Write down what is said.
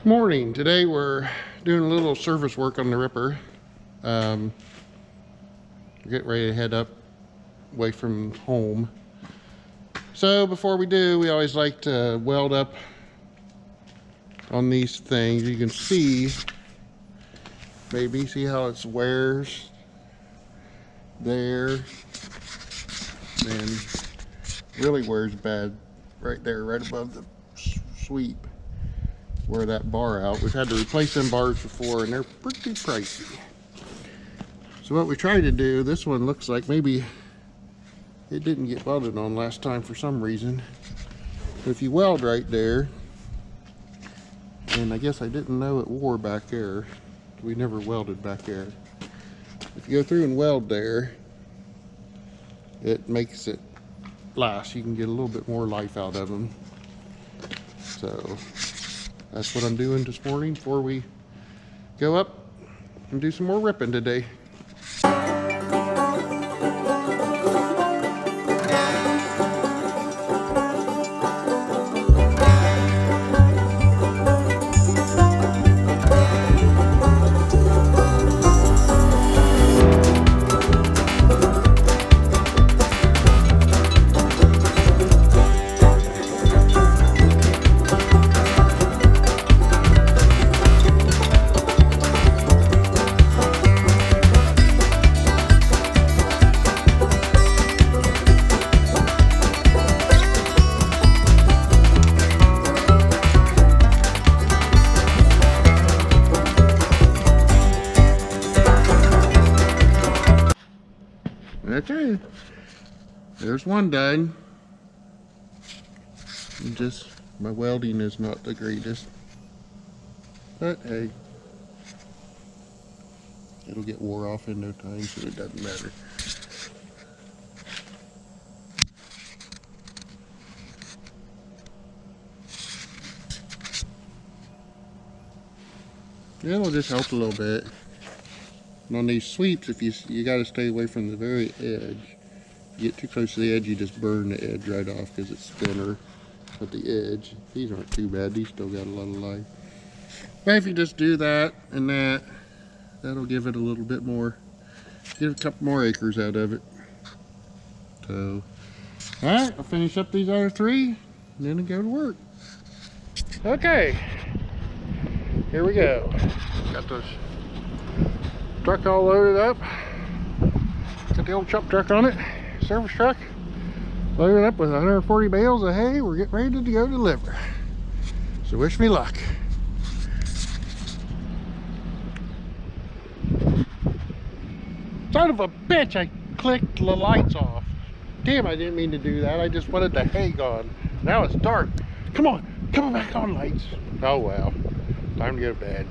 Morning. Today we're doing a little service work on the ripper. We're getting ready to head up away from home. So before we do, we always like to weld up on these things. You can see, maybe see how it wears there, and really wears bad right there, right above the sweep. Wear that bar out. We've had to replace them bars before and they're pretty pricey. So what we tried to do, this one looks like maybe it didn't get welded on last time for some reason. But if you weld right there, and I guess I didn't know it wore back there. We never welded back there. If you go through and weld there, it makes it last. You can get a little bit more life out of them. So that's what I'm doing this morning before we go up and do some more ripping today. Okay, there's one done. Just my welding is not the greatest, but hey, it'll get wore off in no time, so it doesn't matter. Yeah, it'll just help a little bit. And on these sweeps, if you got to stay away from the very edge. If you get too close to the edge, you just burn the edge right off because it's thinner at the edge. These aren't too bad. These still got a lot of life. But if you just do that and that, that'll give it a little bit more, get a couple more acres out of it. So, all right, I'll finish up these other three and then I'll go to work. Okay, here we go. Got those truck all loaded up. Got the old chop truck on it, service truck, loaded up with 140 bales of hay. We're getting ready to go deliver. So wish me luck. Son of a bitch, I clicked the lights off. Damn, I didn't mean to do that. I just wanted the hay gone. Now it's dark. Come on back on, lights. Oh well, time to go to bed.